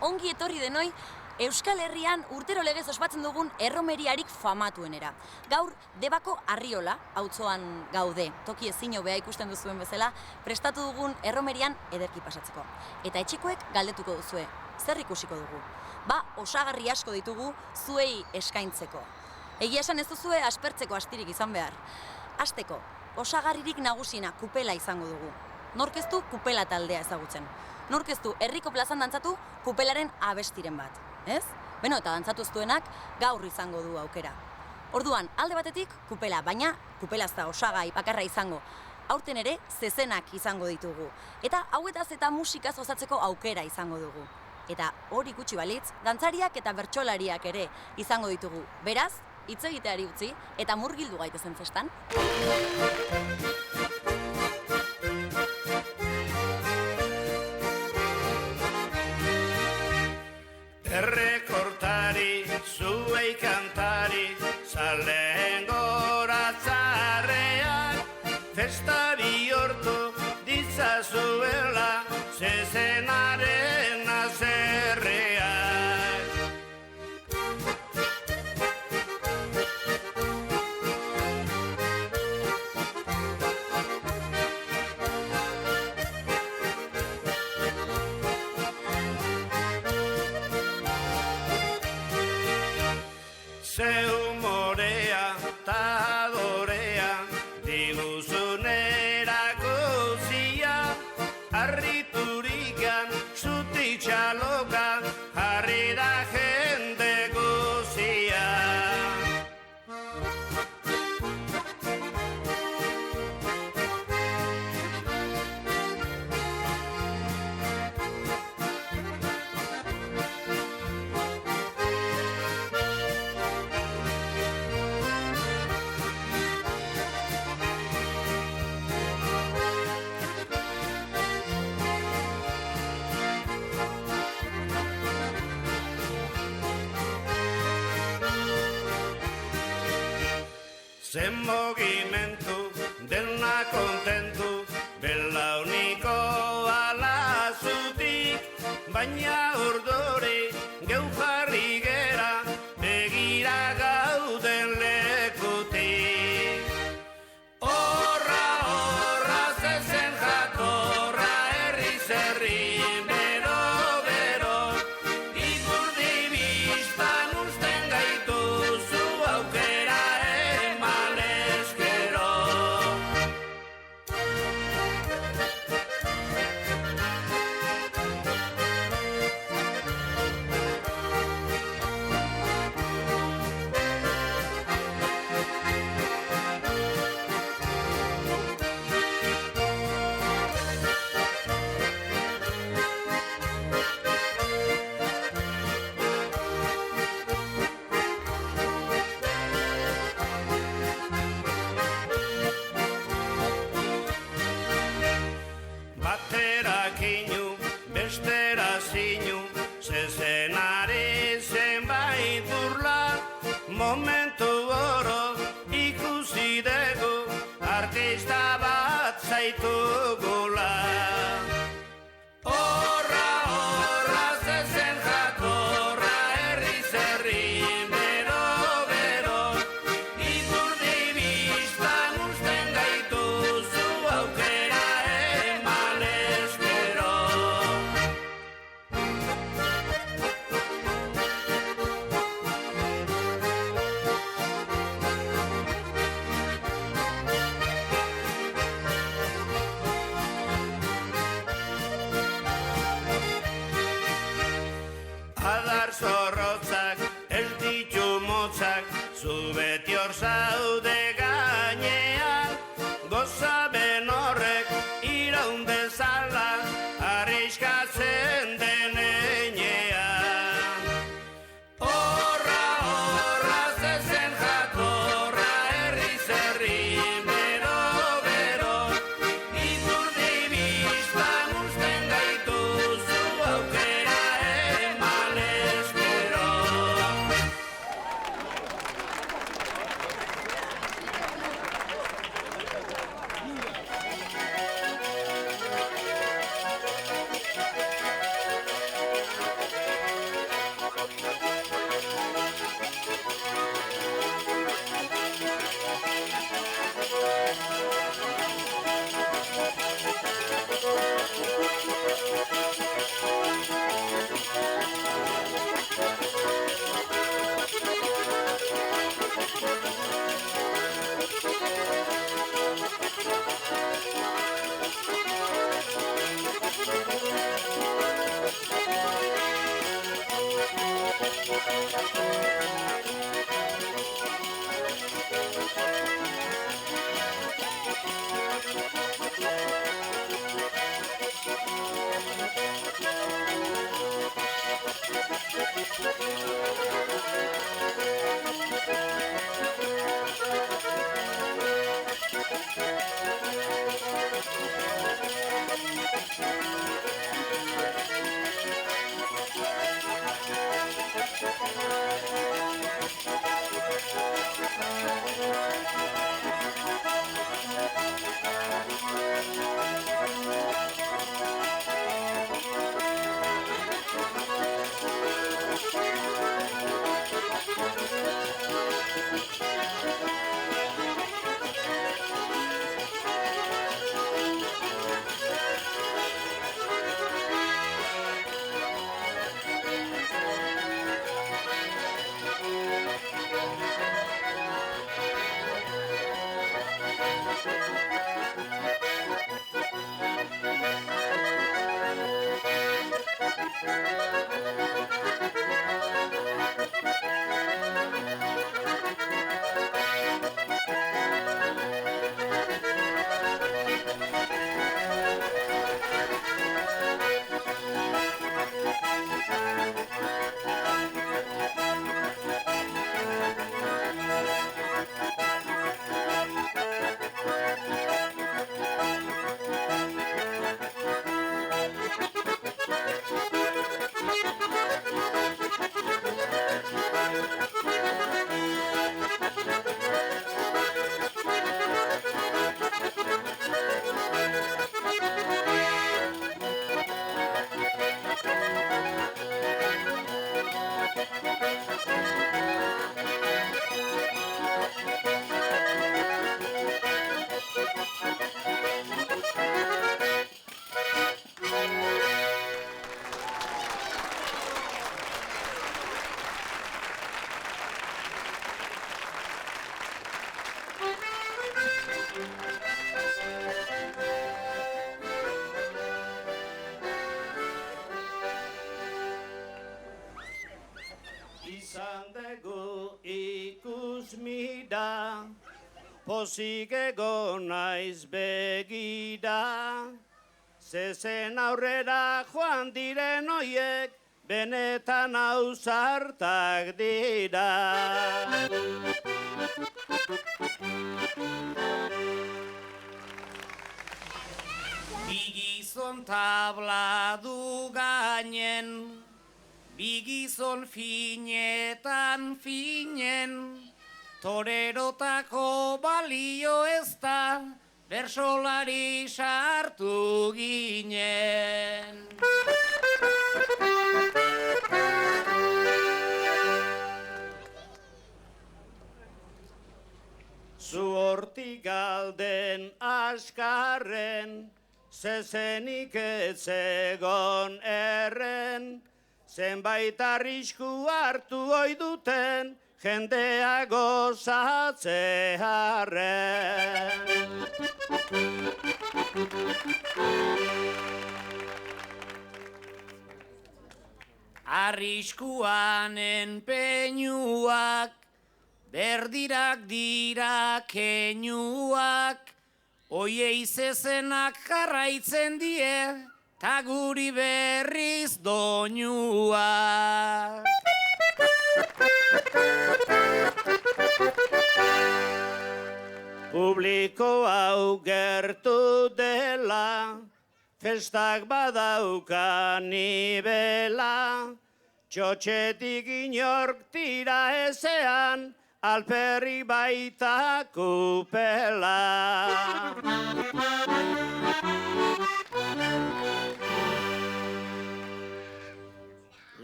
ongi etorri denoi Euskal Herrian urtero legez ospatzen dugun erromeriarik famatuenera. Gaur Debako Arriola auzoan gaude, toki ezin hobea ikusten duzuen bezala, prestatu dugun erromerian ederki pasatzeko. Eta etxikoek galdetuko duzue, zer ikusiko dugu? Osagarri asko ditugu zuei eskaintzeko. Egia esan ez duzue aspertzeko astirik izan behar. Hasteko, osagarririk nagusiena kupela izango dugu. Nork ez du kupela taldea ezagutzen. Nork ez du herriko plazan dantzatu kupelaren abestiren bat. Ez? Beno, eta dantzatu ez duenak gaur izango du aukera. Orduan, alde batetik kupela, baina kupela ez da osagai bakarra izango. Aurten ere, zezenak izango ditugu. Eta hauetaz eta musikaz gozatzeko aukera izango dugu. Eta hori gutxi balitz, dantzariak eta bertsolariak ere izango ditugu. Beraz, hitz egiteari utzi eta murgildu gaitezen festan. Errekortari, zuei kantari, zaleen goratzarrean, festa bihurtu ditzazuela, zezenaren azerrean. Ze humorea ta adorea, diguzunerako zia, harriturikan, zutitxalokan, jarri da jende guzia. Zen mogimentu, dena kontentu, belauniko alazutik, baina urduri geu jarri gera, begira gauden lekutik. Horra, horra, zezen jatorra, herri zerri, bero, bero, ipurdi biztan usten gaituzu aukera. Baterakinu, bestera zinu, zezenari zenbait burla, momentu oro ikusi dugu, artista bat zaitugula. Horra, horra, zezen jatorra, herri zerri, bero, bero, ipurdi biztan usten gaituzu aukera. pozik egon naiz begira, zezen aurrera joan diren oiek, benetan ausartak dira. Bigizon tabla du gainen, bigizon finetan finen, torerotako balio ez da, bersolari sartu ginen. Zu hortik galden askarren, zezenik ez egon erren, zenbait arrisku hartu ohi duten, jendea gozatzearren. Arriskuanen peinuak, berdirak dira keinuak, oiei zezenak jarraitzen die, ta guri berriz doinuak. Publiko hau gertu dela, festak badauka nibela, txotxetik inork tira ezean, alperri baita kupela.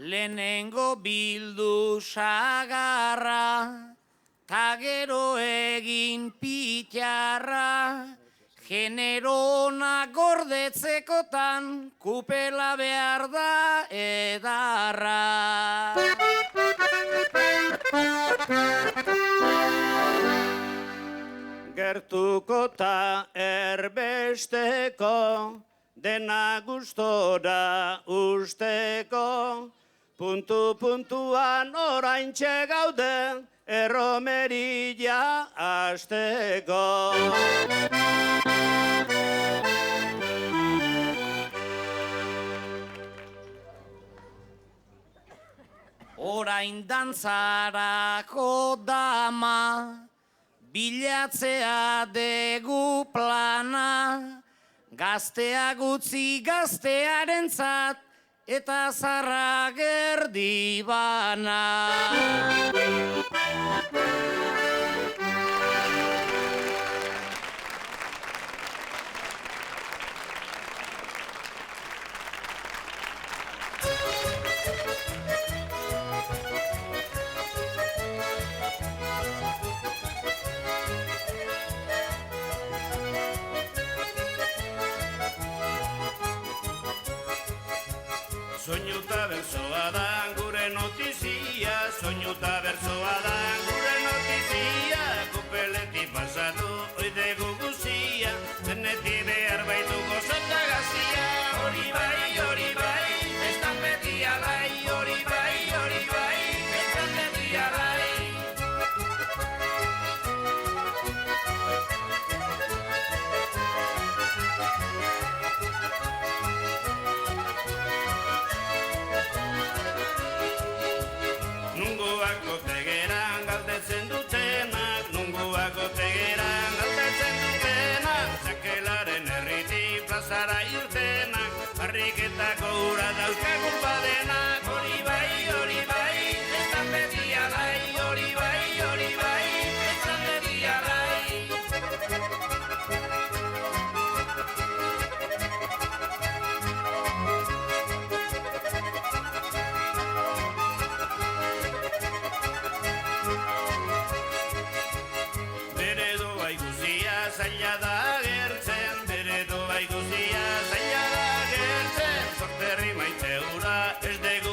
Lehenengo bildu sagarra, ta gero egin pitxarra, generona gordetzekotan kupela behar da edarra. Gertuko ta erbesteko, dena gustora usteko, puntuan oraintxe gaude, erromeria hasteko. Orain dantzarako dama, bilatzea degu plana, gaztea gutzi gaztearentzat, eta zarra gerdi bana. Soinuta berzoa da gure notizia, soinuta berzoa da gure notizia, kupeletik pasatu oidegu guzia, zenetik behar baitu gozata gazia, hori bai, estan beti alai, hori bai, estan beti alai. Nungoak otegeran galdetzen dutenak, nungoak otegeran galdetzen dutenak, zakelaren herritik plazara irtenak, barriketako ura dauzkagun badenak, hori bai, estan beti alai, hori bai, estan beti alai. Zaila da gertzen, bere doa ikusia zaila da gertzen, zorterri maite hura ez dugu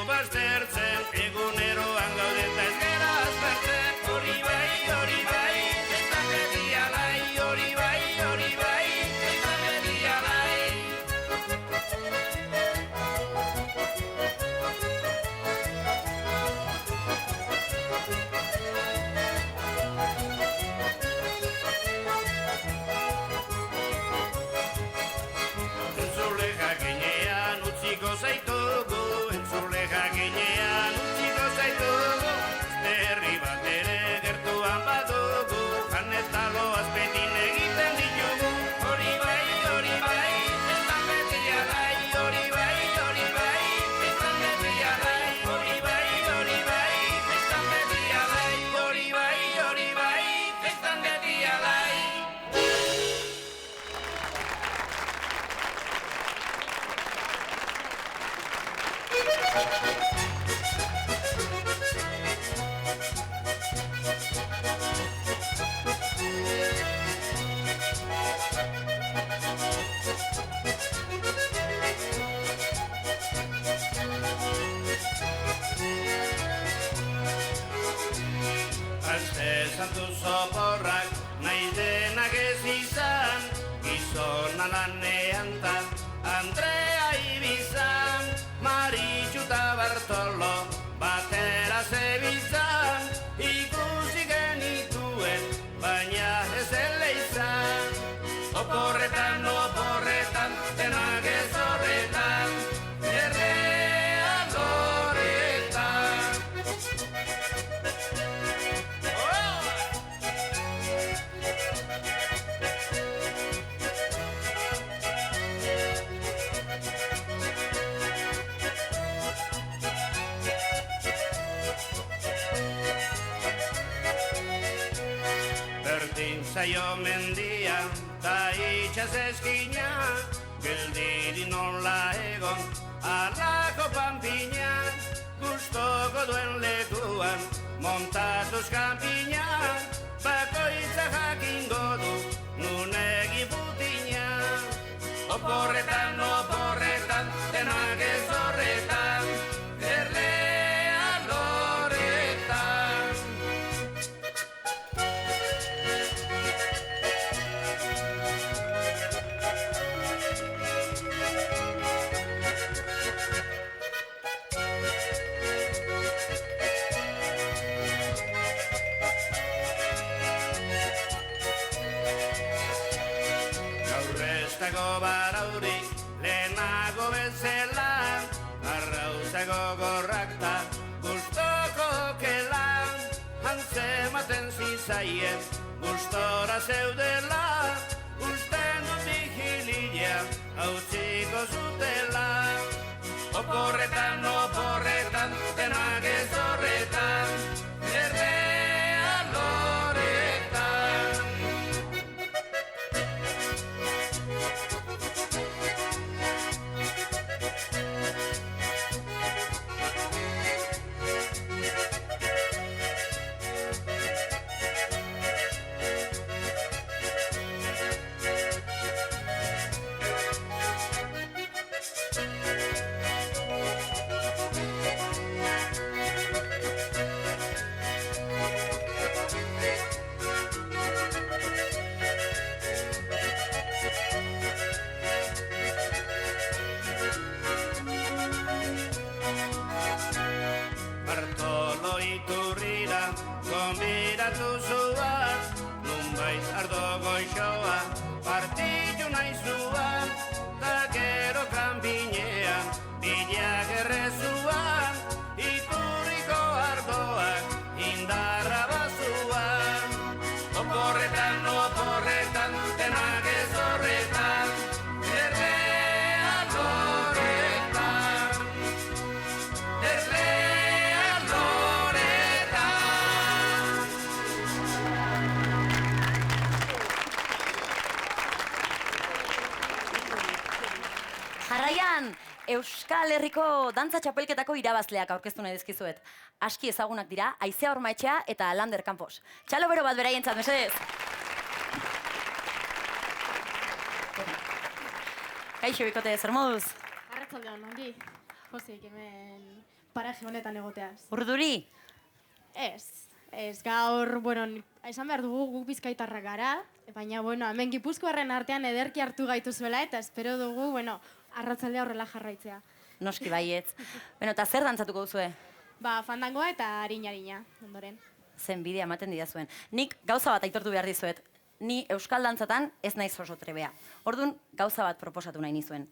Santu zoporrak nahi denak ez izan, gizona lanean ta Andrea ibizan, Maritxu eta Bartolo batera zebiltzan, ikusi genituen, baina ez ele izan. Oporretan, denak ez horretan, erreal horretan. Berdin zaio mendia, ta itxaz eskina, geldiri nola egon, alako panpina, gustoko duen lekuan, montatuz kanpina, bakoitza jakingo du, nun egiputina. Oporretan, denak ez horretan, erreal horretan. Gaurreztako baraurik lehenago bezala, arrautzako gorrak ta gustoko kelan, antzematen zizaien gustora zeudela, usten dut vigilia hautziko zutela. Oporretan, denak ez horretan, erreal horretan. Bartolo iturrira gonbidatu zuan, nunbait ardo goixoa partitu nahi zuan, ta gero kanpinean bilak errezuan, iturriko ardoak indarra bazuan. Oporretan, denak ez horretan, erreal horretan, erreal horretan. Jarraian, Euskal Herriko dantza txapelketako irabazleak aurkeztu nahi dizkizuet. Aski ezagunak dira, Aizea Ormaetxea eta Lander Campos. Txalo bero bat beraientzat, mesedez. Kaixo, bikote, zer moduz? Arratsaldeon, ongi. Pozik hemen paraje honetan egoteaz. Urduri? Ez, gaur, esan behar dugu guk bizkaitarrak gara, baina, hemen gipuzkoarren artean ederki hartu gaituzuela eta espero dugu, arratsaldea horrela jarraitzea. Noski baietz. Eta zer dantzatuko duzue? Fandangoa eta arina, ondoren. Zen bidea ematen didazuen. Nik gauza bat aitortu behar dizuet. Ni euskal dantzatan ez naiz oso trebea. Orduan, gauza bat proposatu nahi nizuen.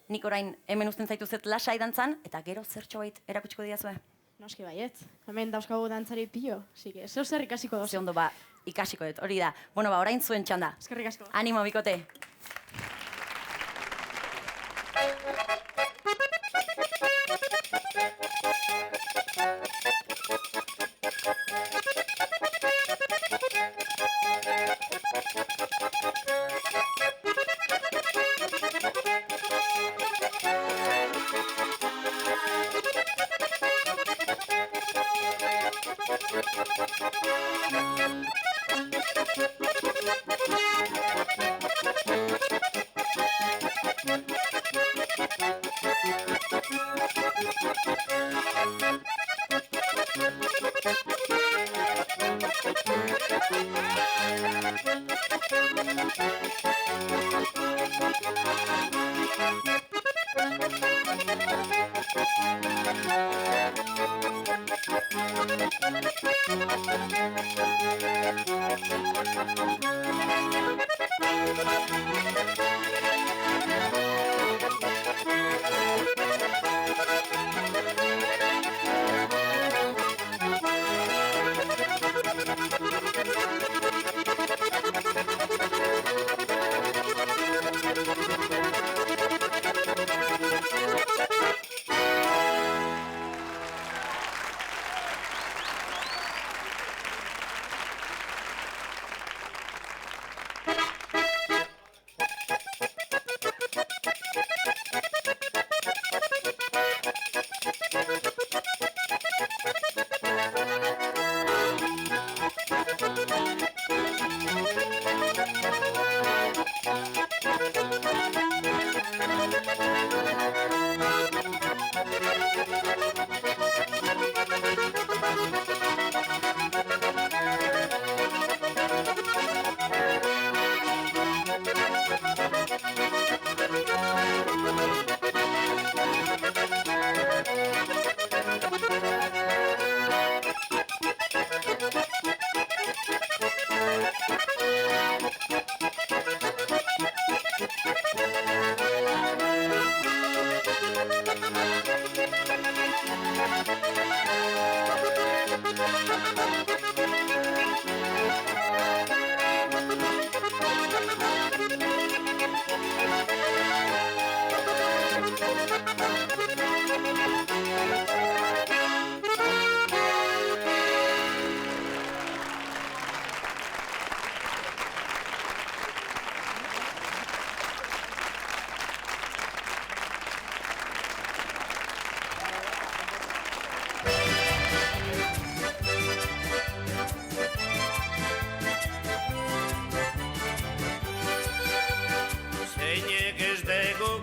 Nik orain hemen uzten zaituzet lasai dantzan, eta gero zertxo bait erakutsiko didazue. Noski baietz. Hemen dauzkagu dantzari pilo, zike, zer ikasiko dozu. Ze ondo, ikasiko dut, hori da. Orain zuen txanda. Eskerrik asko. Animo, bikote.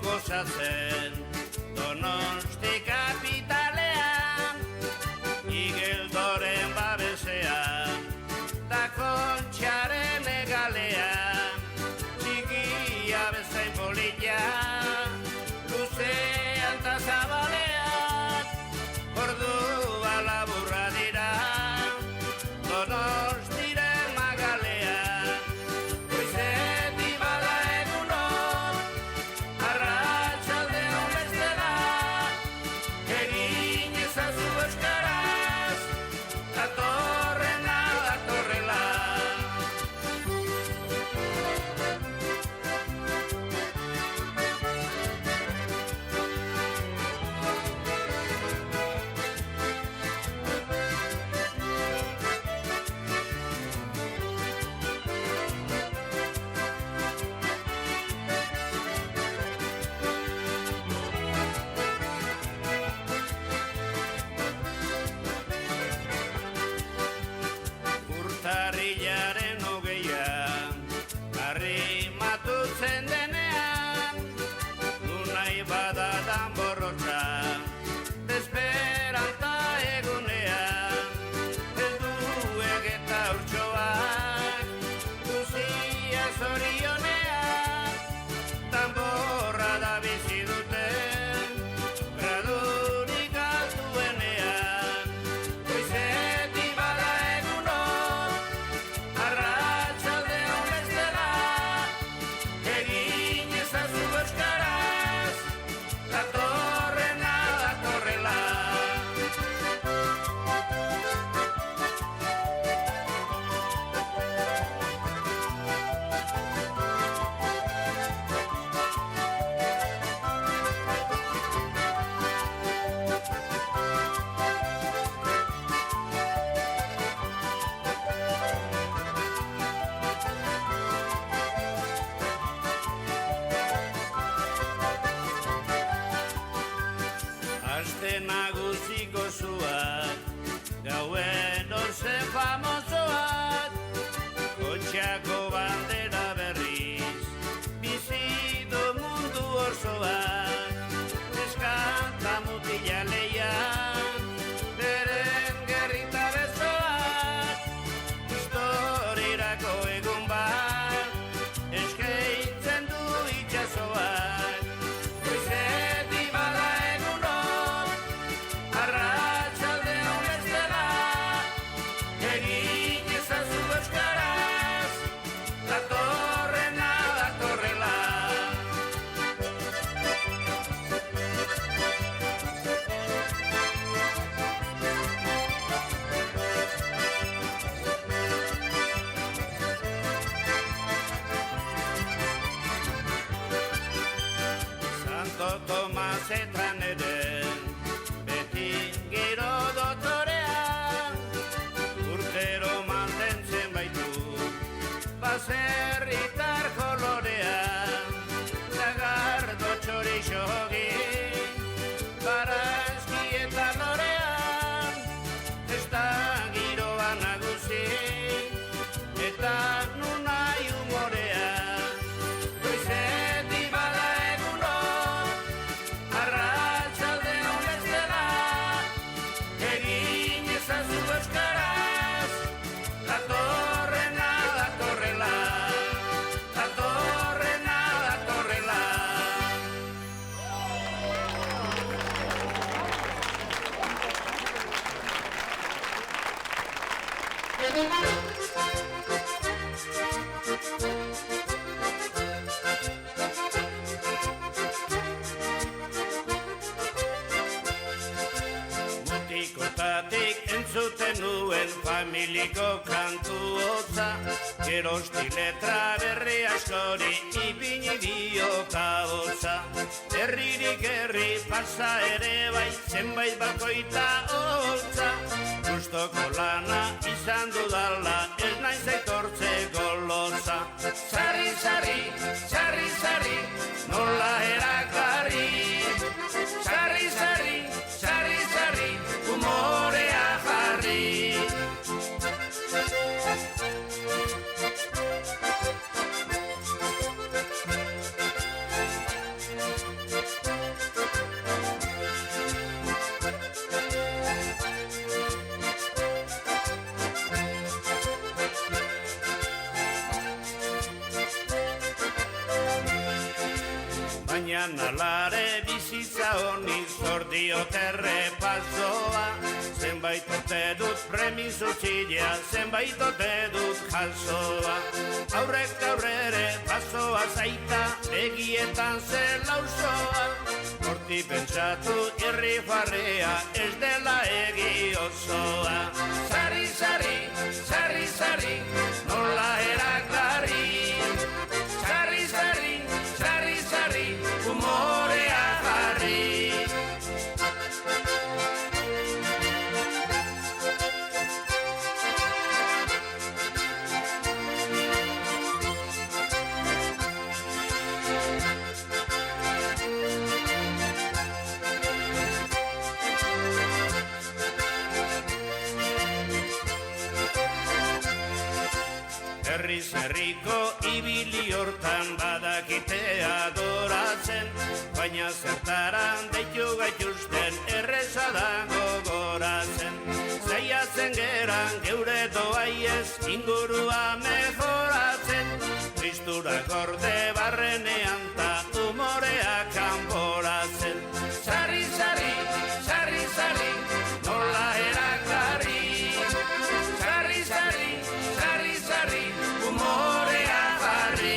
gozatzen Donosti kapitalean Igeldoren babesean Da Kontxaren egalean Txikia bezain polilla Luzean ta zabalean Ordua laburra dira Donostiren magalean Goizeti bada egunon Arratsaldeon bestela Egin ezazu euskaraz Datorrena datorrela Urtarrilaren hogeian arrimatutzen denean Unai badadan borrotza desperanta egunean Helduek eta urtsoak guzia zorionean Tamborra da bizi duten gradurik altuenean Goizeti bada egunon Arratsaldeon bestela Egin ezazu euskaraz Datorrena datorrela Aste nagusiko zuak Gauen ozen famosoak Kotxeako bandera berriz Bizido mundu osoak Eskanta mutila leian Beren gerrita bezoak Historia Santo Tomasetan ere, beti giro dotorea, urtero mantentzen baitu, baserritar kolorea, zagardo txorixogi, barazki eta lorean, ez da giroa nagusi, eta nunai humorea. Goizeti bada eguno, arratsalde honestela, egin ezazu euskaraz, datorrena datorrela, datorrena datorrela. Mutikotatik entzuten nuen familiko kantu hotza, gerosti letra berri askori ipini diota hotza. Herririk herri pasa ere bai zenbait bakoita hotza, gustoko lana izan dudala ez naiz aitortzeko lotza. Sarri, sarri, sarri, sarri, nola erakarri, sarri, sarri, sarri, sarri, humorea jarri. Baina nalare bizitza honi zor diote errepasoa, zenbait ote dut premizu zilea, zenbait ote dut jasoa. Aurrek aurrere pasoa zaita, begietan zela usoa, horti pentsatu irrifarrea ez dela egi osoa. Sarri, sarri, sarri, sarri, nola erakarri, sarri, sarri, sarri, sarri, humorea jarri. Herriz herriko ibili hortan badakite adoratzen, baina zertaran deitu gaituzten erreza dago goratzen. Zaiatzen geran geure doaiez ingurua mejoratzen, tristura gorde barrenean ta humorea kanporatzen. Sarri, sarri, sarri, sarri, nola erakarri, sarri, sarri, sarri, sarri, humorea jarri.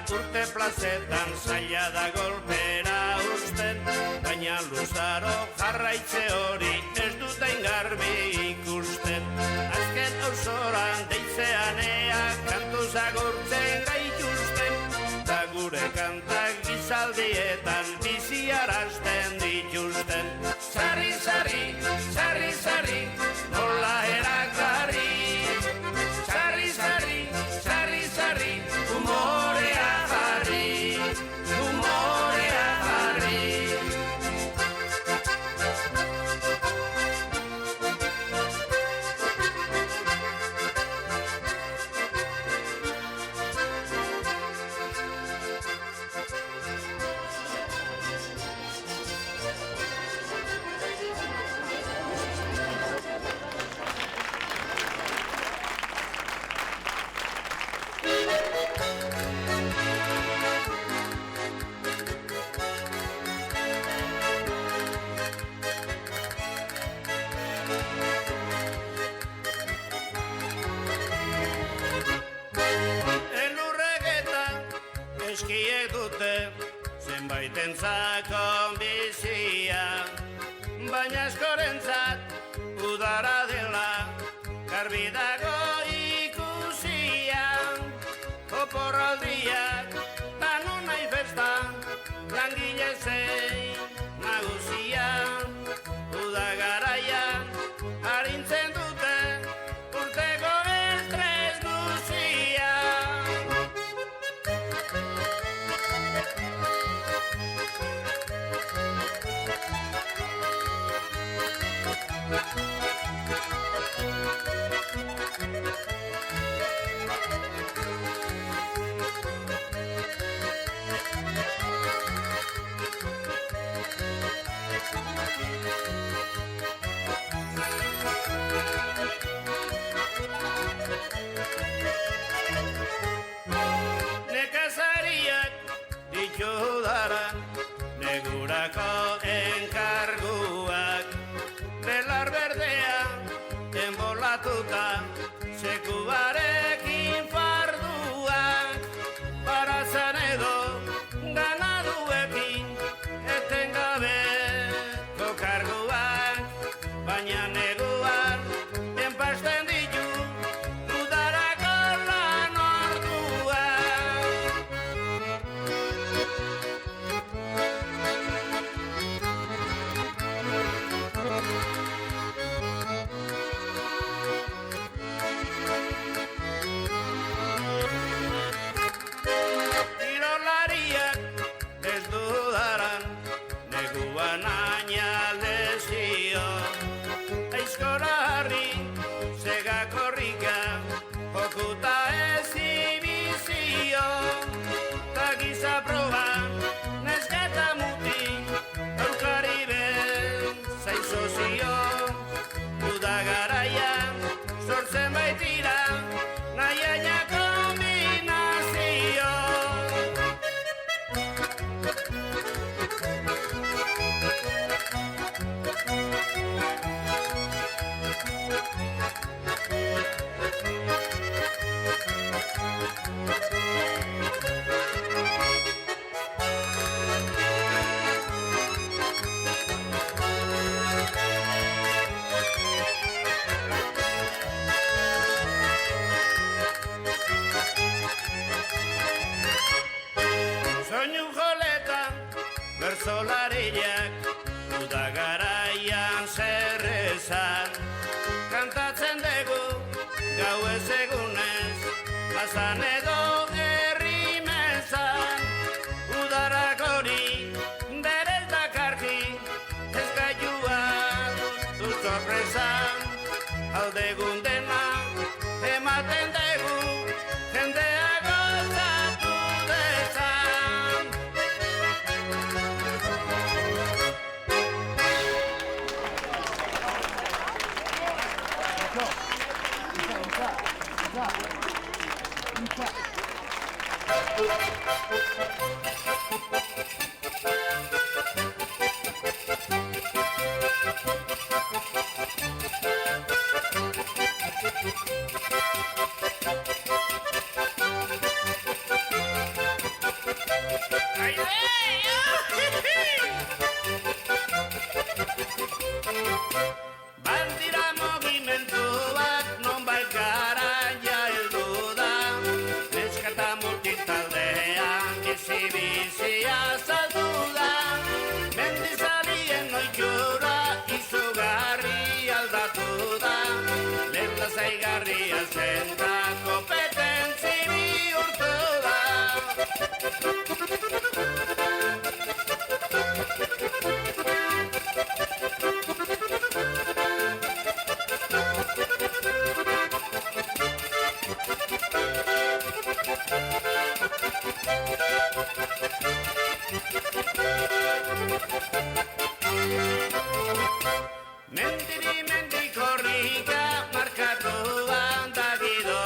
Urte plazetan zaila da golpera usten, baina luzaro jarraitze hori ez dut garbi ikusten. Azken auzoran deitzean ea kantuz agurtzen gaituzten, ta gure kantak gizaldietan biziarazten dituzten. Sarri, sarri, sarri, sarri, nola erakarri, sarri, sarri, sarri, sarri, humorea jarri, humorea jarri. batentzako bizia, baina askorentzat udara dela, garbi dago ikusia. Oporraldiak, danu nahi festa, langile zein nagusia. Uda garaian, harintzen dute, urteko estres guzia. Nekazariak ditudaran, negurako enkarguak, belar berdea enbolatuta, sekuarekin farduak, parazan edo ganaduekin, etengabeko karguak, baina neguan enpasten ditu udarako lan orduak. Kirolariak ez dudaran, neguan ainaldezio, aizkora harri, sega korrika, okuta ezibizio, ta giza proba, nesketa muti, eukaribe zaizozio, uda garaian, sortzen baitira, nahiaina kombinazio. Soinu joletan, bertsolariak, uda garaian zer esan. Kantatzen dugu, gau ez egunez, plazan edo herrimezan. Udarak hori, berez dakarki, ez gailua du sorpresan. Aldegun dena, ematen dugu, jendea gozatu dezan. Bandira mogimendu bat nonbait garaia heldu da, neskata mutil taldean bizi-bizia azaldu da. Mendizalien ohitura izugarri aldatu da, lehen lasaigarria zen da, kompetentzi bihurtu da. Mendi korrika markatu handagido,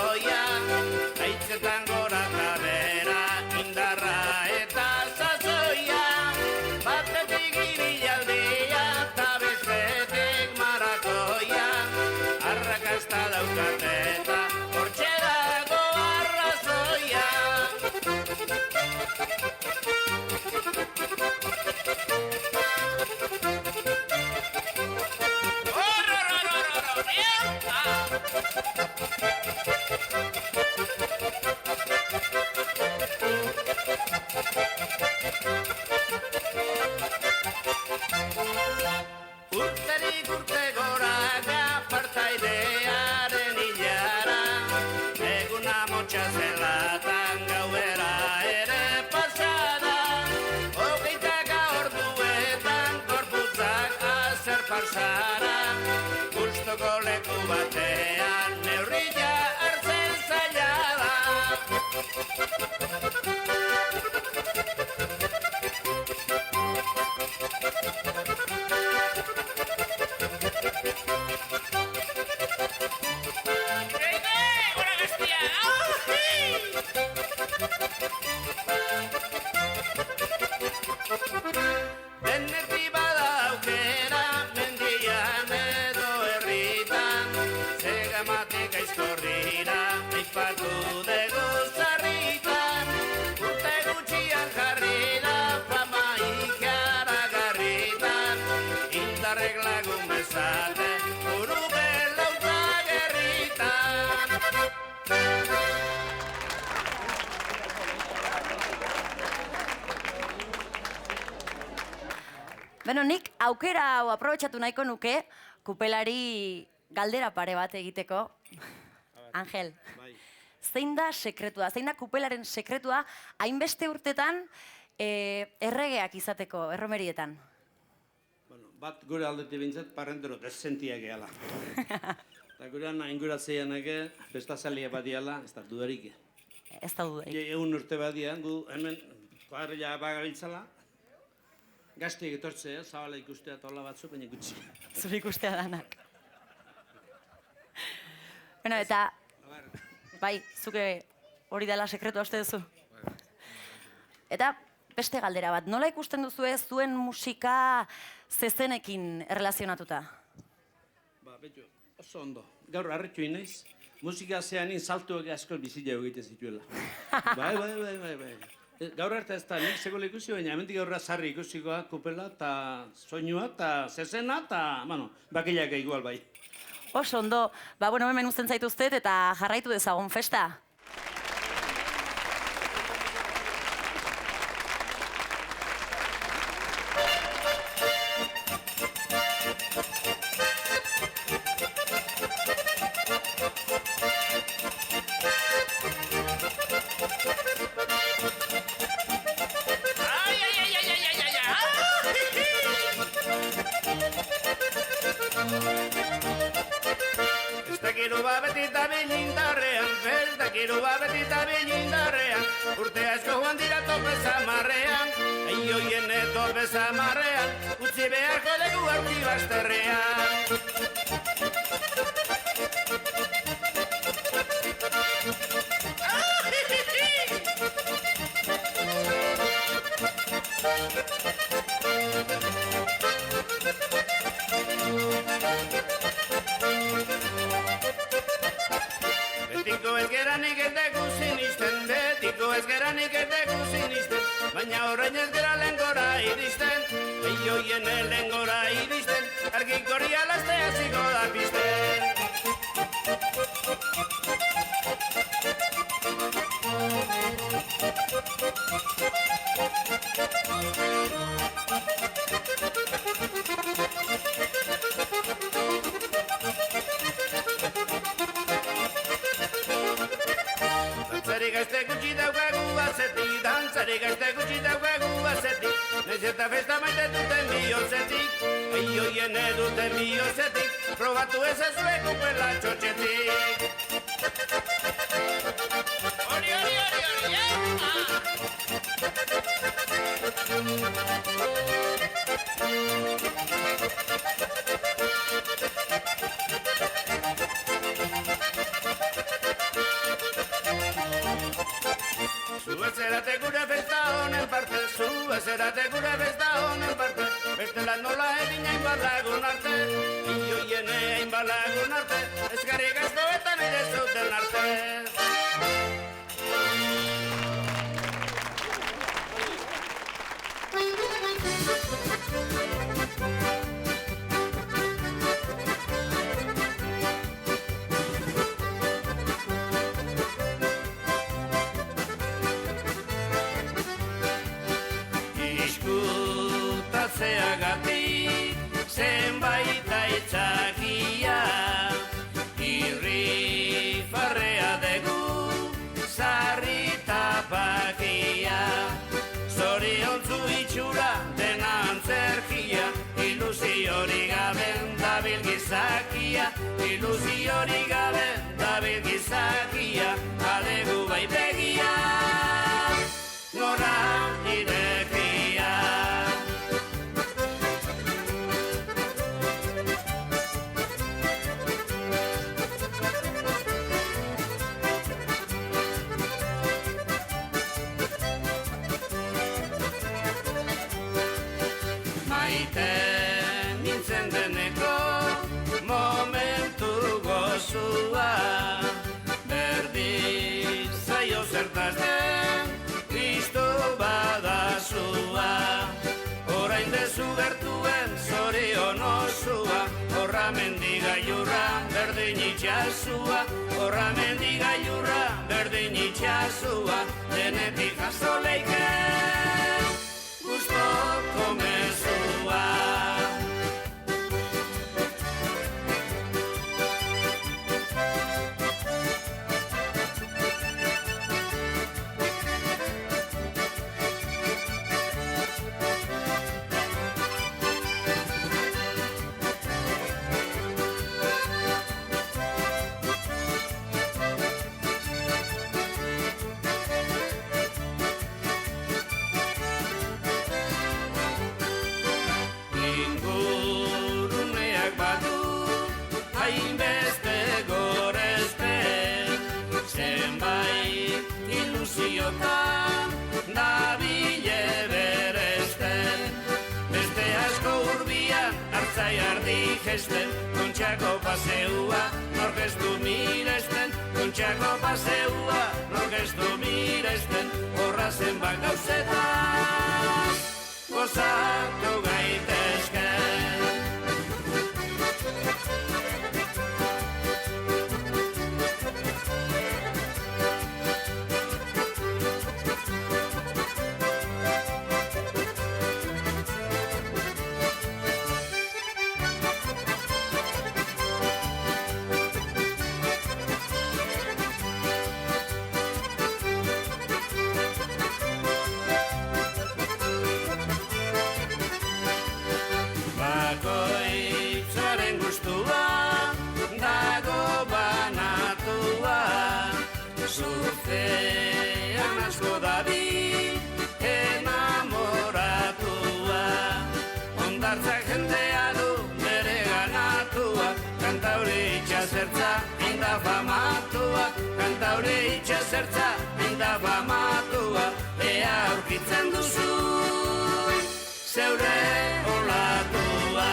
Urterik urte goraga partaidearen hilara, eguna motxa zelatan gauera ere pasada, hogeita orduetan korputzak azer pasara, gustoko leku batean neurria hartzen zaila da. Denetik bada aukera, mendian edo herritan, zegamatik aizkorrira, aipatu dugu zarritan, urte gutxian jarri da, fama ikaragarritan, indarrek lagun bezate, buru belauta gerritan. Beno, nik aukera hau aprobetxatu nahiko nuke, kupelari galdera pare bat egiteko. Angel, zein da sekretua, zein da kupelaren sekretua, hainbeste urtetan erregeak izateko, erromerietan? Bueno, bat gure aldetik bintzat, parrentero desentiak gehala. Eta gure inguratzean ege, bestazalia bat diala, ez da dudarik. Ez da dudarik. Egun urte bat dian, gu hemen kuadrilla bagabiltzala, gaztiek etortzea, zabala ikustea tola batzu, baina gutxi. Zure ikustea danak. Bueno, eta, bai, zuke hori dela sekretua uste duzu. Eta beste galdera bat, nola ikusten duzu zuen musika zezenekin erlazionatuta? Ba, betxo, oso ondo. Gaur harritu inaiz, musika zeanin saltuak asko bizila egite zituela. Bai. Gaur arte ez da, nik sekola ikusi, baina hemendik gaurra sarri ikusikoa, kupela, eta soinua, eta zezena, eta, bueno, bakilak igual bai. Oso ondo, ba, bueno, hemen uzten zaituztet eta jarraitu dezagun festa. Kiruba betita bilindarrean, festa kiruba betita bilindarrean, urte asko joan dira tope zamarrean, eioien tope zamarrean, utzi beharko dugu aurki bazterrean. Betiko ez geranik ez dugu sinisten, betiko ez geranik ez dugu sinisten, baina horrein ez gera lehen gora iristen, eioien lehen gora iristen, argik hori alastea zigo da pisten. Dantzari gazte gutxi daukagu bazetik, dantzari gazte gutxi daukagu bazetik, naiz eta festa maite duten bihotzetik, eioien eduten bihotzetik, probatu ezazue kupela txotxetik. Hori, Zerate gure festa honen parte, zerate gure festa honen parte, bestela nola egin hainbat lagun arte, ioien hainbat lagun arte, eskarrik asko eta nire zuten arte. ilusiorik gabe dabil gizakia, alegu bai begia, nora irekia. Maite nintzen deneko momentu gozua, berdin zaio zertaz den piztu badazua. Orain dezu gertuen zorion osua, horra mendigailurra berdin itxasua, horra mendigailurra berdin itxasua, denetik jaso leike gustoko mezua. Inguruneak badu hainbeste gorespen, zenbait ilusiotan dabile beresten, beste asko urbian hartzai ardi gesten, kontxako paseua nork ez du miresten, kontxako paseua nork ez du miresten, horra zenbat gauzetan gozatu gaitezke. Bakoitzaren gustua dago banatua, zurtean asko dabil enamoratua, hondartzak jendea du bere ganatua, kantaure itxasertza inda famatua, kantaure itxasertza inda famatua, ea aurkitzen duzu zeure olatua.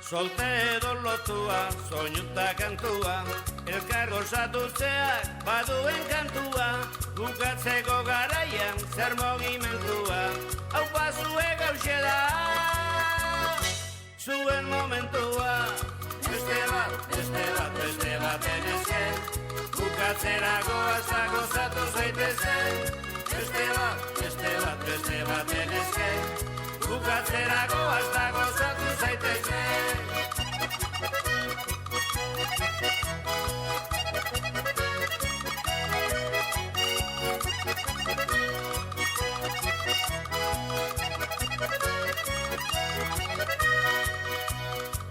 Soltero lotua, soinuta kantua, elkar gozatutzeak baduen kantua, bukatzeko garaian zer mogimentua, hau pasue gauxe da, zuen momentua. Beste baten eske, bukatzerako hasta gozatu zaitezen. Beste baten eske, bukatzerako hasta gozatu zaitezen.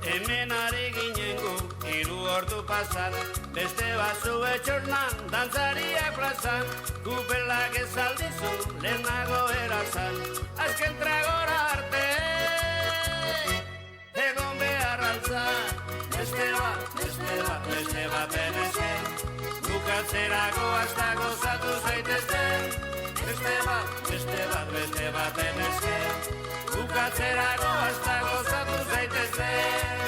Hemen ari ginen gu, 3 ordu pasan, beste batzu etxornan, dantzariak plazan, kupelak ez aldizu, lehenago erazan, azken tragora arte, egon behar altzan. Beste baten eske, bukatzerako hasta gozatu zaitezen. Beste baten eske, bukatzerako hasta gozatu zaitezen.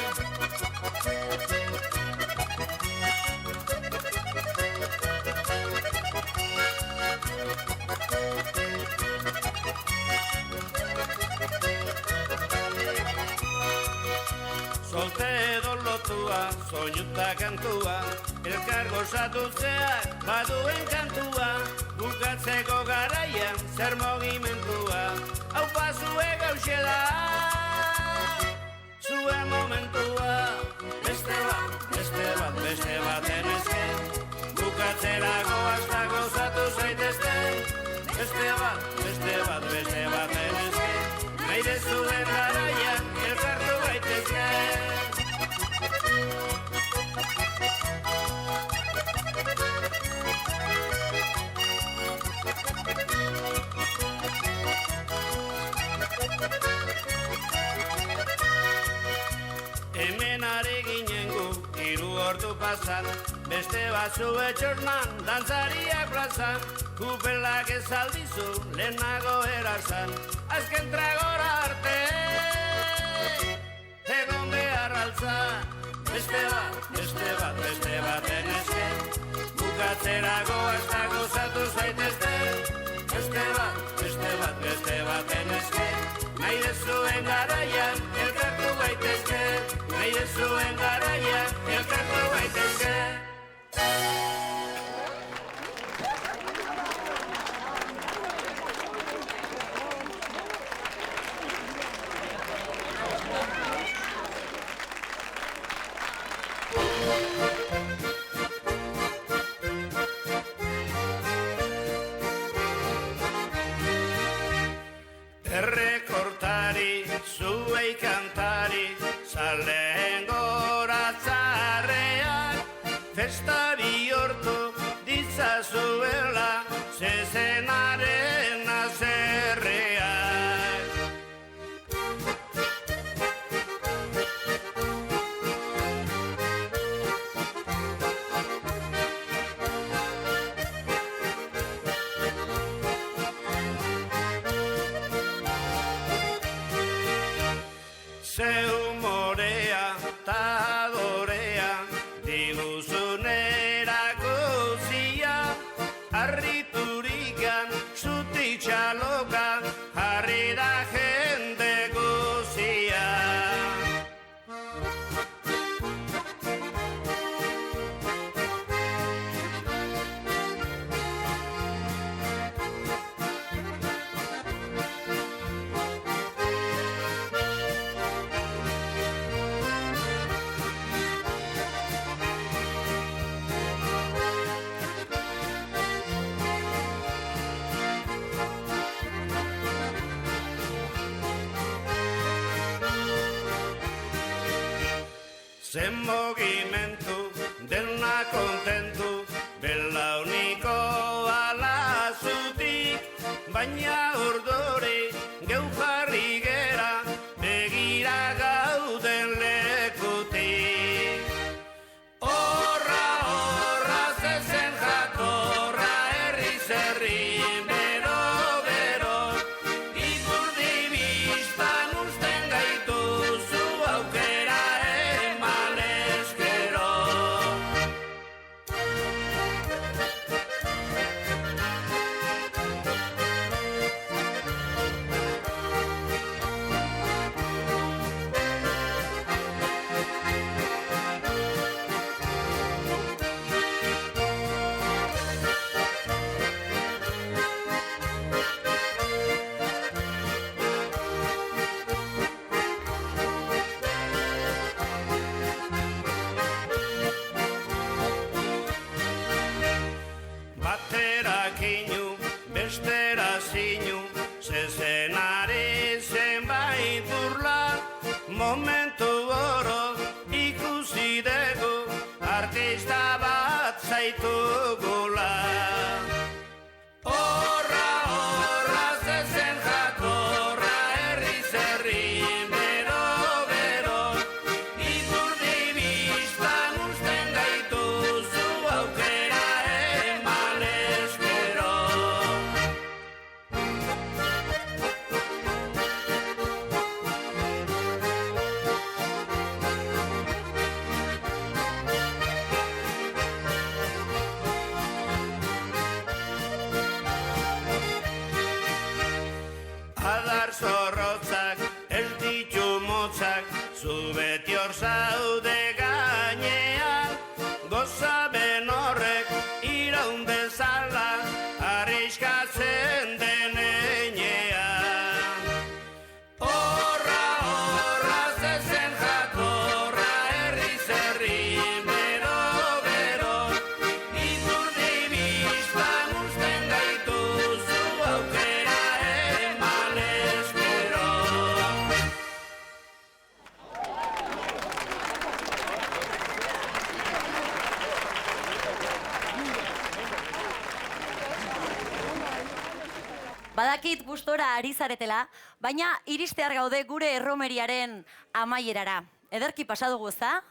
Soltero lotua, soinuta kantua, elkar gozatutzeak baduen kantua, bukatzeko garaian zer mogimentua, hau pasue gauxe da, zuen momentua. Beste baten eske, bukatzerako hasta gozatu beste bat eneske, nahi dezuen garaian elkartu gaitezke. Hemen ari ginen gu, 3 ordu pasan, beste batzu etxornan, dantzariak plazan, kupelak ez aldizu, lehenago erazan, azken tragora arte, egon behar altza, beste bat eneske, bukatzerago hasta gozatu zaitezte, beste bat eneske, nahi dezuen garaian elkartu gaitezke, nahi dezuen garaian elkartu gaitezke. Errekortari, zuei kantari, zaleen goratzarrean, festa bihurtu ditzazuela, zezenaren azerrean. Ze humorea ta adorea, diguzunerako zia, harriturikan zutitxaloka, jarri da jende guzia. Zen mogimentu, dena kontentu, belauniko alazutik, baina urduri geu jarri gera, begira gauden lekutik. Horra, zezen jatorra, herri, bero, ipurdi biztan usten gaituzu aukera eman eskero. Baterak inu, bestera zinu, zezenari zenbait burla, momentu oro ikusi dugu, artista bat zaitugula. Horra, zezen jatorra, herri, bero, ipurdi biztan usten gaituzu aukera eman eskero. Adar zorrotzak, ez ditu motzak, zu beti hor zaude gainean, gozaben horrek iraun bezala, arriskatzen denean. Horra, zezen jatorra, herri, bero, ipurdi biztan usten gaituzu Badakit gustora ari zaretela, baina iristear gaude gure erromeriaren amaierara. Ederki pasa dugu, ezta?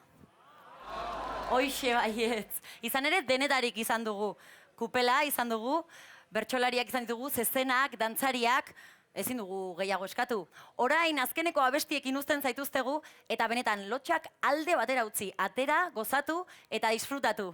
Hoixe baietz. Izan ere, denetarik izan dugu. Kupela izan dugu, bertsolariak izan ditugu, zezenak, dantzariak, ezin dugu gehiago eskatu. Orain azkeneko abestiekin uzten zaituztegu, eta benetan lotxak alde batera utzi. Atera, gozatu eta disfrutatu.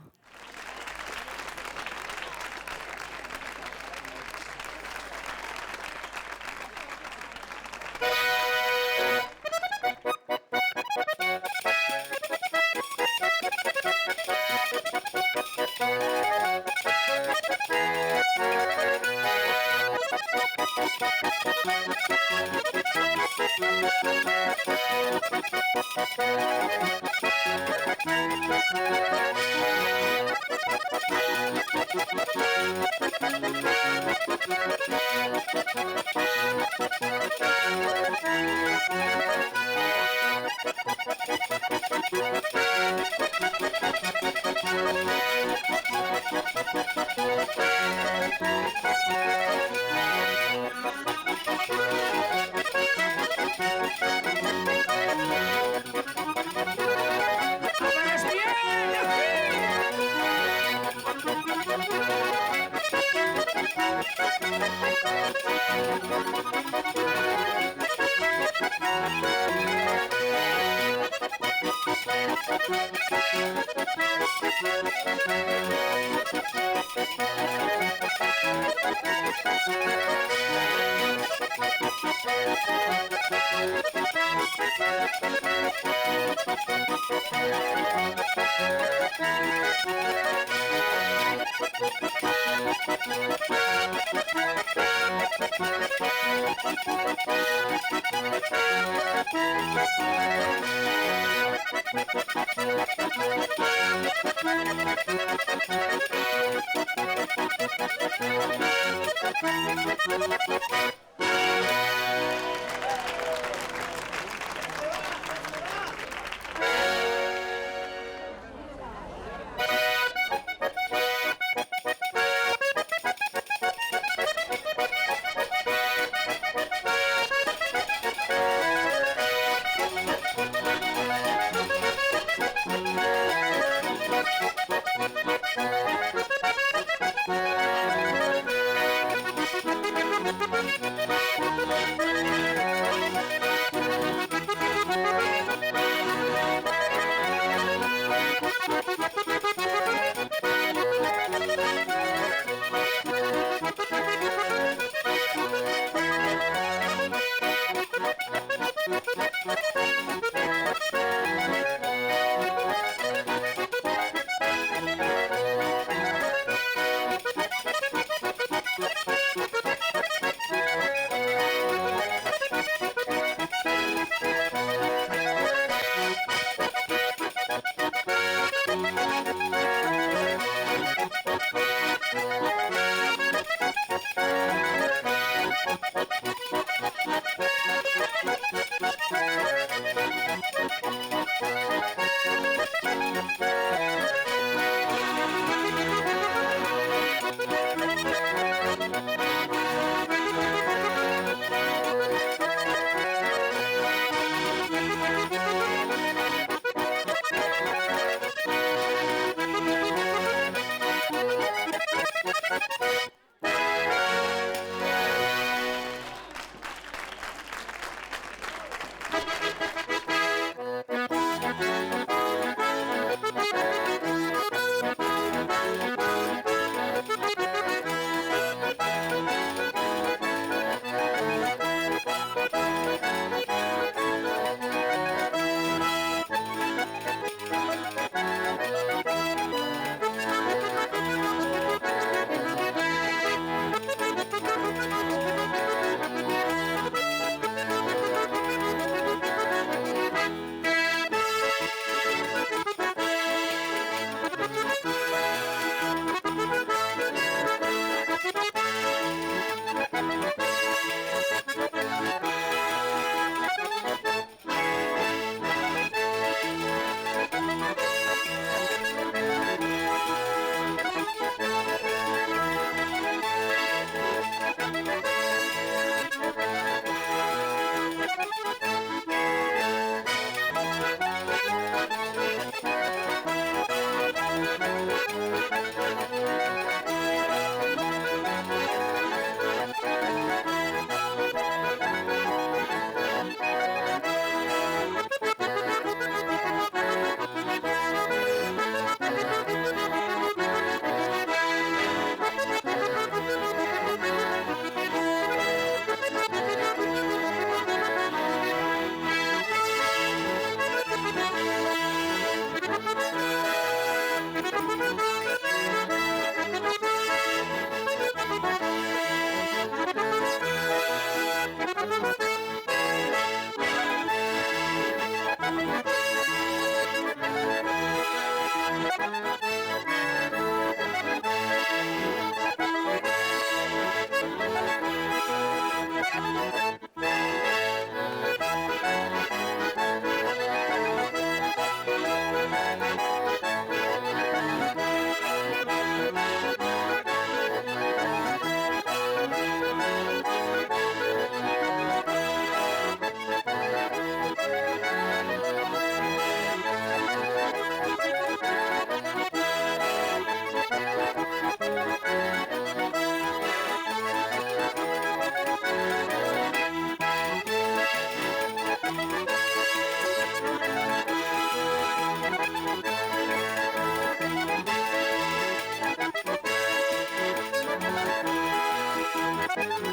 Thank